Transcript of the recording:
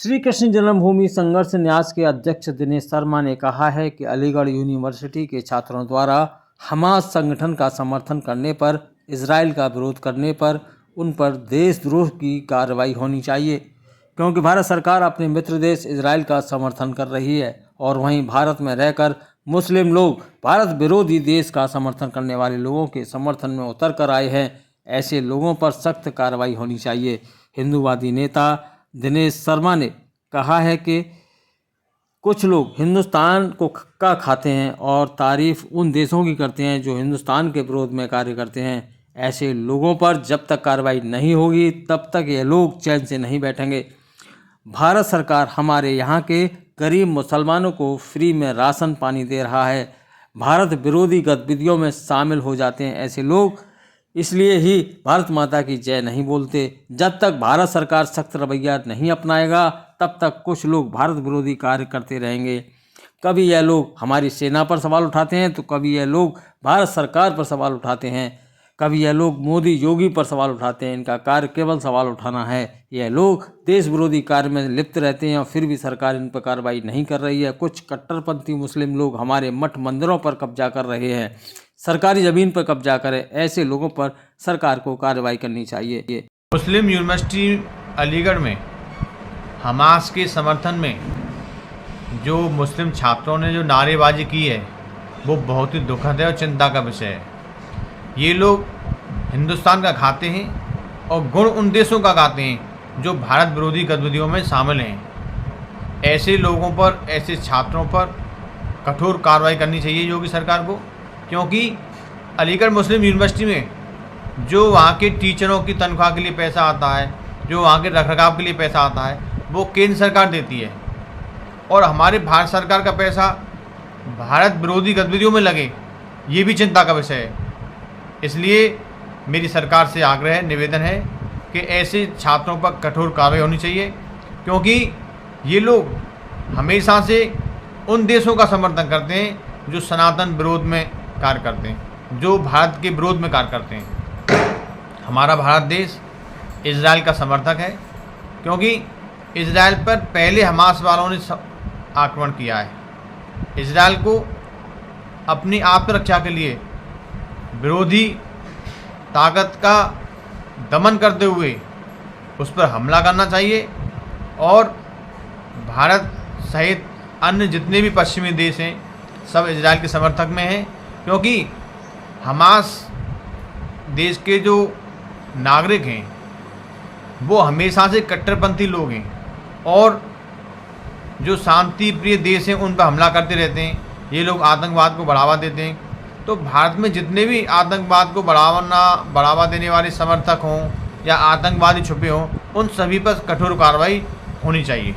श्री कृष्ण जन्मभूमि संघर्ष न्यास के अध्यक्ष दिनेश शर्मा ने कहा है कि अलीगढ़ यूनिवर्सिटी के छात्रों द्वारा हमास संगठन का समर्थन करने पर, इजराइल का विरोध करने पर उन पर देशद्रोह की कार्रवाई होनी चाहिए, क्योंकि भारत सरकार अपने मित्र देश इजराइल का समर्थन कर रही है और वहीं भारत में रहकर मुस्लिम लोग भारत विरोधी देश का समर्थन करने वाले लोगों के समर्थन में उतर कर आए हैं। ऐसे लोगों पर सख्त कार्रवाई होनी चाहिए। हिंदूवादी नेता दिनेश शर्मा ने कहा है कि कुछ लोग हिंदुस्तान को का खाते हैं और तारीफ उन देशों की करते हैं जो हिंदुस्तान के विरोध में कार्य करते हैं। ऐसे लोगों पर जब तक कार्रवाई नहीं होगी तब तक ये लोग चैन से नहीं बैठेंगे। भारत सरकार हमारे यहाँ के गरीब मुसलमानों को फ्री में राशन पानी दे रहा है। भारत विरोधी गतिविधियों में शामिल हो जाते हैं ऐसे लोग, इसलिए ही भारत माता की जय नहीं बोलते। जब तक भारत सरकार सख्त रवैया नहीं अपनाएगा तब तक कुछ लोग भारत विरोधी कार्य करते रहेंगे। कभी यह लोग हमारी सेना पर सवाल उठाते हैं तो कभी यह लोग भारत सरकार पर सवाल उठाते हैं, कभी यह लोग मोदी योगी पर सवाल उठाते हैं। इनका कार्य केवल सवाल उठाना है। यह लोग देश विरोधी कार्य में लिप्त रहते हैं और फिर भी सरकार इन पर कार्रवाई नहीं कर रही है। कुछ कट्टरपंथी मुस्लिम लोग हमारे मठ मंदिरों पर कब्जा कर रहे हैं, सरकारी ज़मीन पर कब्जा करें। ऐसे लोगों पर सरकार को कार्रवाई करनी चाहिए। मुस्लिम यूनिवर्सिटी अलीगढ़ में हमास के समर्थन में जो मुस्लिम छात्रों ने जो नारेबाजी की है वो बहुत ही दुखद है और चिंता का विषय है। ये लोग हिंदुस्तान का खाते हैं और गुण उन देशों का गाते हैं जो भारत विरोधी गतिविधियों में शामिल हैं। ऐसे लोगों पर, ऐसे छात्रों पर कठोर कार्रवाई करनी चाहिए योगी सरकार को, क्योंकि अलीगढ़ मुस्लिम यूनिवर्सिटी में जो वहाँ के टीचरों की तनख्वाह के लिए पैसा आता है, जो वहाँ के रखरखाव के लिए पैसा आता है, वो केंद्र सरकार देती है और हमारे भारत सरकार का पैसा भारत विरोधी गतिविधियों में लगे, ये भी चिंता का विषय है। इसलिए मेरी सरकार से आग्रह है, निवेदन है कि ऐसे छात्रों पर कठोर कार्रवाई होनी चाहिए, क्योंकि ये लोग हमेशा से उन देशों का समर्थन करते हैं जो सनातन विरोध में कार्य करते हैं, जो भारत के विरोध में कार्य करते हैं। हमारा भारत देश इजराइल का समर्थक है, क्योंकि इजराइल पर पहले हमास वालों ने आक्रमण किया है। इजराइल को अपनी आत्मरक्षा के लिए विरोधी ताकत का दमन करते हुए उस पर हमला करना चाहिए और भारत सहित अन्य जितने भी पश्चिमी देश हैं सब इजराइल के समर्थक में हैं, क्योंकि हमास देश के जो नागरिक हैं वो हमेशा से कट्टरपंथी लोग हैं और जो शांति प्रिय देश हैं उन पर हमला करते रहते हैं। ये लोग आतंकवाद को बढ़ावा देते हैं। तो भारत में जितने भी आतंकवाद को बढ़ावा देने वाले समर्थक हों या आतंकवादी छुपे हों, उन सभी पर कठोर कार्रवाई होनी चाहिए।